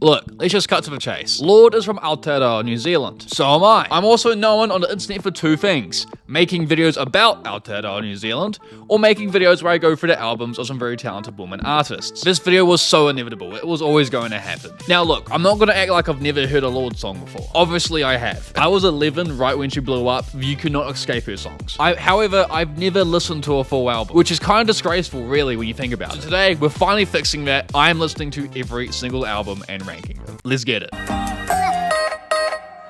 Look, let's just cut to the chase. Lorde is from Aotearoa, New Zealand. So am I. I'm also known on the internet for two things: making videos about Aotearoa, New Zealand, or making videos where I go through the albums of some very talented women artists. This video was so inevitable. It was always going to happen. Now look, I'm not going to act like I've never heard a Lorde song before. Obviously I have. I was 11 right when she blew up. You could not escape her songs. However, I've never listened to a full album, which is kind of disgraceful really when you think about it. So today, we're finally fixing that. I am listening to every single album and ranking them. Let's get it.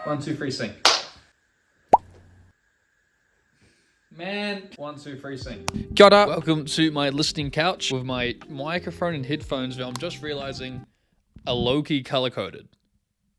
1, 2, 3, sync. Man, 1, 2, 3, sync. Kia ora. Welcome to my listening couch with my microphone and headphones where I'm just realizing a low-key color-coded.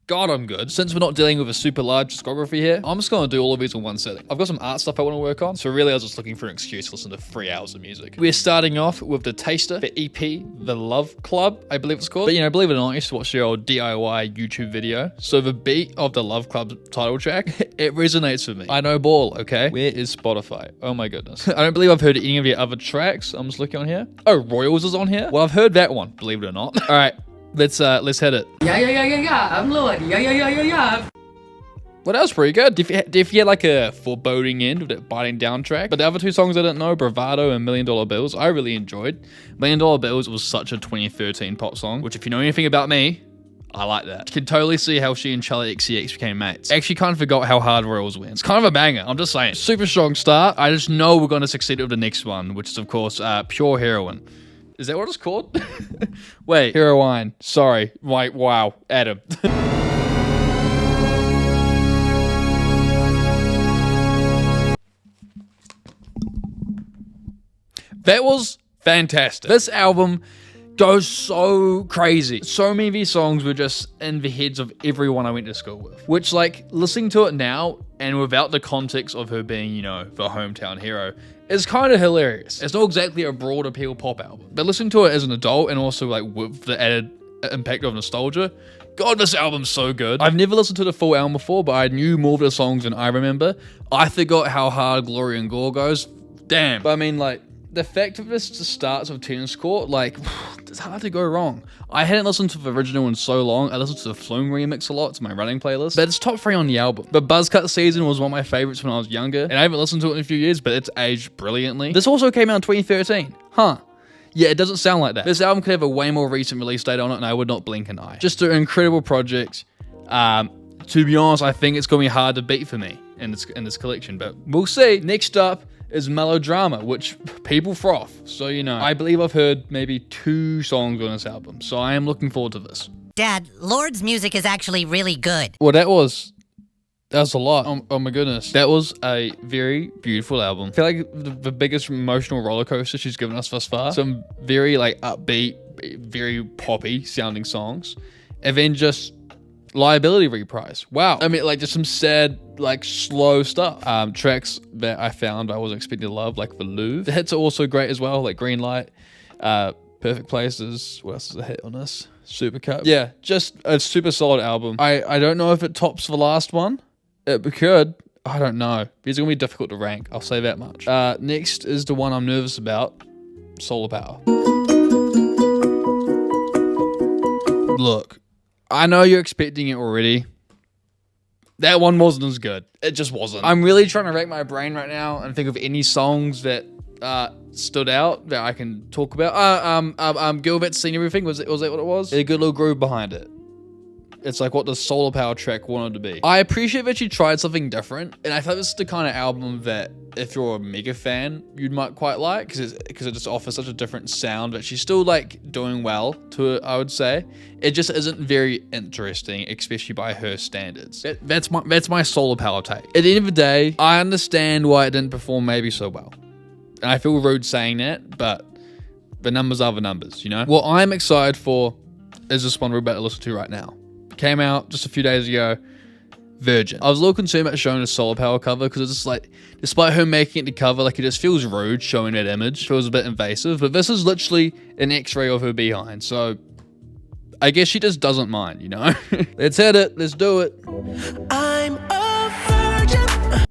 God, I'm good. Since we're not dealing with a super large discography here, I'm just going to do all of these in one sitting. I've got some art stuff I want to work on, so really I was just looking for an excuse to listen to 3 hours of music. We're starting off with the taster, the EP, The Love Club, I believe it's called. But you know, believe it or not, I used to watch the old DIY YouTube video. So the beat of The Love Club title track, it resonates with me. I know ball, okay? Where is Spotify? Oh my goodness. I don't believe I've heard any of the other tracks. I'm just looking on here. Oh, Royals is on here? Well, I've heard that one, believe it or not. All right. Let's hit it. Yeah, I'm Lorde. Yeah. Well, that was pretty good. If you had like a foreboding end with that biting down track. But the other 2 songs I didn't know, Bravado and $1 Million Bills, I really enjoyed. $1 Million Bills was such a 2013 pop song, which if you know anything about me, I like that. You can totally see how she and Charlie XCX became mates. Actually kind of forgot how hard Royals went. It's kind of a banger, I'm just saying. Super strong start. I just know we're going to succeed with the next one, which is of course Pure Heroine. Is that what it's called? Wait, Heroine. Sorry. Like, wow. Adam. That was fantastic. This album goes so crazy. So many of these songs were just in the heads of everyone I went to school with. Which, like, listening to it now, and without the context of her being, you know, the hometown hero, is kind of hilarious. It's not exactly a broad appeal pop album, but listening to it as an adult and also like with the added impact of nostalgia, God, this album's so good. I've never listened to the full album before, but I knew more of the songs than I remember. I forgot how hard Glory and Gore goes. Damn. But I mean, like, the fact that this just starts with tennis court, like, it's hard to go wrong. I hadn't listened to the original in so long. I listened to the Flume remix a lot. It's my running playlist. But it's top 3 on the album. The Buzzcut Season was one of my favorites when I was younger. And I haven't listened to it in a few years, but it's aged brilliantly. This also came out in 2013. Huh. Yeah, it doesn't sound like that. This album could have a way more recent release date on it, and I would not blink an eye. Just an incredible project. To be honest, I think it's going to be hard to beat for me in this collection, but we'll see. Next up is Melodrama, which people froth. So, you know, I believe I've heard maybe 2 songs on this album, so I am looking forward to this. Dad, Lorde's music is actually really good. Well, that was a lot. Oh my goodness. That was a very beautiful album. I feel like the biggest emotional roller coaster she's given us thus far. Some very like upbeat, very poppy sounding songs. And then just Liability reprise. Wow. I mean, like, just some sad, like, slow stuff. Tracks that I found I wasn't expecting to love, like the Louvre. The hits are also great as well, like Green Light, Perfect Places. What else is a hit on this? Supercut. Yeah, just a super solid album. I don't know if it tops the last one. It could. I don't know. These are going to be difficult to rank. I'll say that much. Next is the one I'm nervous about. Solar Power. Look. I know you're expecting it already. That one wasn't as good. It just wasn't. I'm really trying to rack my brain right now and think of any songs that stood out that I can talk about. Girl That's Seen Everything, was that what it was? A good little groove behind it. It's like what the Solar Power track wanted to be. I appreciate that she tried something different, and I thought this is the kind of album that if you're a mega fan, you might quite like, because it just offers such a different sound, but she's still like doing well to it, I would say. It just isn't very interesting, especially by her standards. That's my Solar Power take. At the end of the day, I understand why it didn't perform maybe so well. And I feel rude saying that, but the numbers are the numbers, you know? What I'm excited for is this one we're about to listen to right now. Came out just a few days ago, Virgin. I was a little concerned about showing a Solar Power cover because it's just like, despite her making it the cover, like it just feels rude showing that image. It feels a bit invasive, but this is literally an x-ray of her behind, so I guess she just doesn't mind, you know? Let's hit it. Let's do it. I'm a virgin.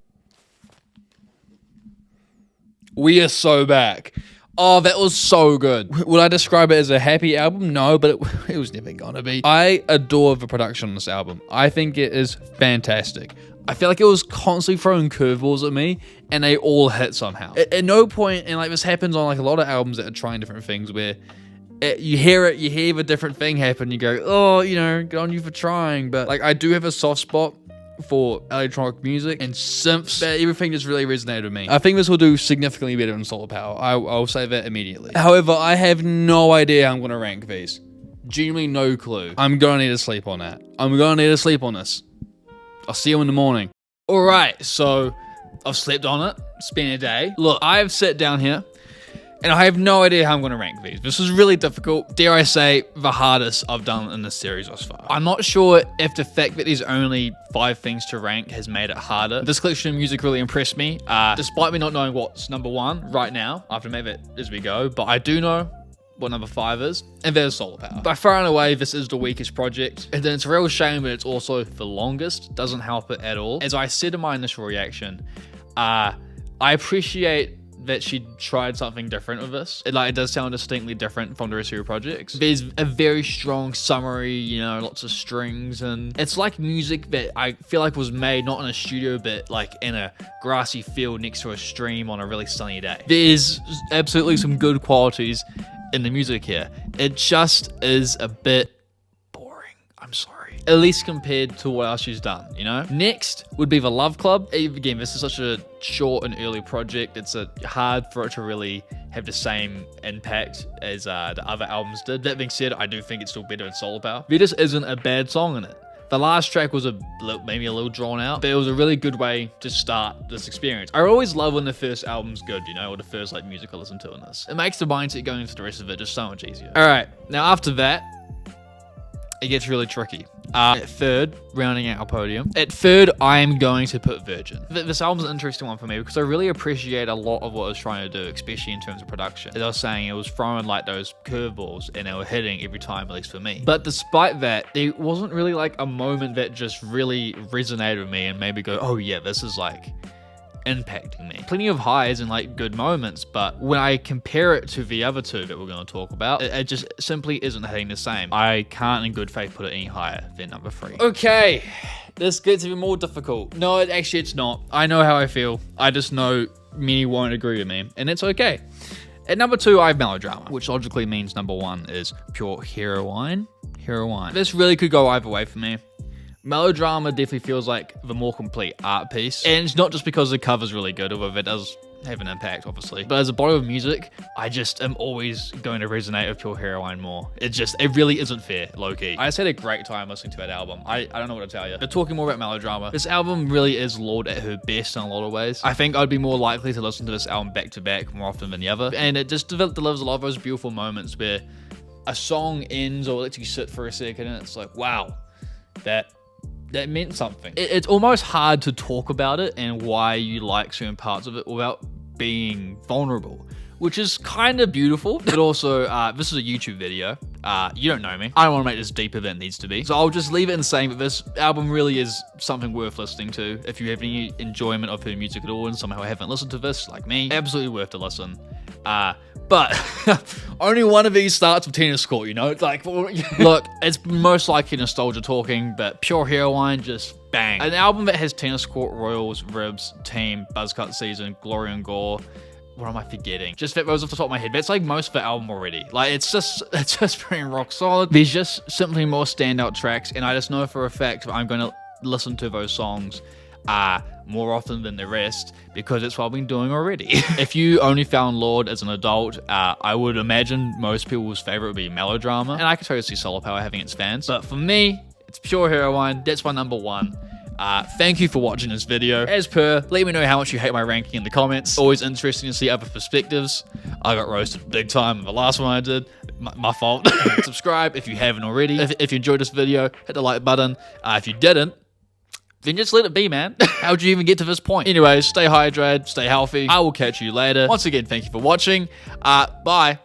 We are so back. Oh, that was so good. Would I describe it as a happy album? No, but it was never gonna be. I adore the production on this album. I think it is fantastic. I feel like it was constantly throwing curveballs at me, and they all hit somehow. At no point, and like this happens on like a lot of albums that are trying different things, where you hear the different thing happen, you go, oh, you know, good on you for trying. But like, I do have a soft spot for electronic music and synths. Everything just really resonated with me. I think this will do significantly better than Solar Power. I'll say that immediately. However, I have no idea how I'm going to rank these. Genuinely no clue. I'm going to need to sleep on that. I'm going to need to sleep on this. I'll see you in the morning. All right, so I've slept on it. It's been a day. Look, I have sat down here and I have no idea how I'm going to rank these. This is really difficult. Dare I say, the hardest I've done in this series thus far. I'm not sure if the fact that there's only 5 things to rank has made it harder. This collection of music really impressed me. Despite me not knowing what's number 1 right now, I have to make that as we go, but I do know what number 5 is, and there's Solar Power. By far and away, this is the weakest project, and it's a real shame that it's also the longest. Doesn't help it at all. As I said in my initial reaction, I appreciate that she tried something different with this. It does sound distinctly different from the rest of her projects. There's a very strong summary, you know, lots of strings, and it's like music that I feel like was made not in a studio, but like in a grassy field next to a stream on a really sunny day. There's absolutely some good qualities in the music here. It just is a bit boring. I'm sorry. At least compared to what else she's done, you know? Next would be the Love Club. Again, this is such a short and early project. It's hard for it to really have the same impact as the other albums did. That being said, I do think it's still better than Solar Power. There just isn't a bad song in it. The last track was maybe a little drawn out, but it was a really good way to start this experience. I always love when the first album's good, you know, or the first like music I listen to in this. It makes the mindset going into the rest of it just so much easier. All right, now after that, it gets really tricky. At third, rounding out our podium. At third, I am going to put Virgin. This album's an interesting one for me because I really appreciate a lot of what it was trying to do, especially in terms of production. As I was saying, it was throwing like those curveballs and they were hitting every time, at least for me. But despite that, there wasn't really like a moment that just really resonated with me and made me go, oh yeah, this is like impacting me. Plenty of highs and like good moments, but when I compare it to the other 2 that we're going to talk about, it just simply isn't hitting the same. I can't in good faith put it any higher than number 3. Okay, this gets even more difficult. No, actually it's not. I know how I feel. I just know many won't agree with me, and it's okay. At number 2, I have Melodrama, which logically means number 1 is Pure Heroine. This really could go either way for me. Melodrama definitely feels like the more complete art piece, and it's not just because the cover's really good, although it does have an impact, obviously. But as a body of music, I just am always going to resonate with Pure Heroine more. It really isn't fair, low-key. I just had a great time listening to that album. I don't know what to tell you. But talking more about Melodrama, this album really is Lorde at her best in a lot of ways. I think I'd be more likely to listen to this album back-to-back more often than the other, and it just delivers a lot of those beautiful moments where a song ends or lets you sit for a second, and it's like, wow, that meant something. It's almost hard to talk about it and why you like certain parts of it without being vulnerable, which is kind of beautiful. But also, this is a YouTube video. You don't know me. I don't want to make this deeper than it needs to be. So I'll just leave it in saying that this album really is something worth listening to. If you have any enjoyment of her music at all and somehow haven't listened to this, like me, absolutely worth to listen. But only one of these starts with Tennis Court, you know? Like, look, it's most likely nostalgia talking, but Pure Heroine just bang. An album that has Tennis Court, Royals, Ribs, Team, Buzzcut Season, Glory and Gore. What am I forgetting? Just that goes off the top of my head. That's like most of the album already. Like, it's just very rock solid. There's just simply more standout tracks, and I just know for a fact I'm going to listen to those songs more often than the rest because it's what I've been doing already. If you only found Lorde as an adult, I would imagine most people's favorite would be Melodrama, and I could totally see Solar Power having its fans. But for me, it's Pure Heroine. That's my number 1. Thank you for watching this video. As per, let me know how much you hate my ranking in the comments. Always interesting to see other perspectives. I got roasted big time in the last one I did. My fault. Subscribe if you haven't already. If you enjoyed this video, hit the like button. If you didn't, then just let it be, man. How'd you even get to this point? Anyways, stay hydrated, stay healthy. I will catch you later. Once again, thank you for watching. Bye.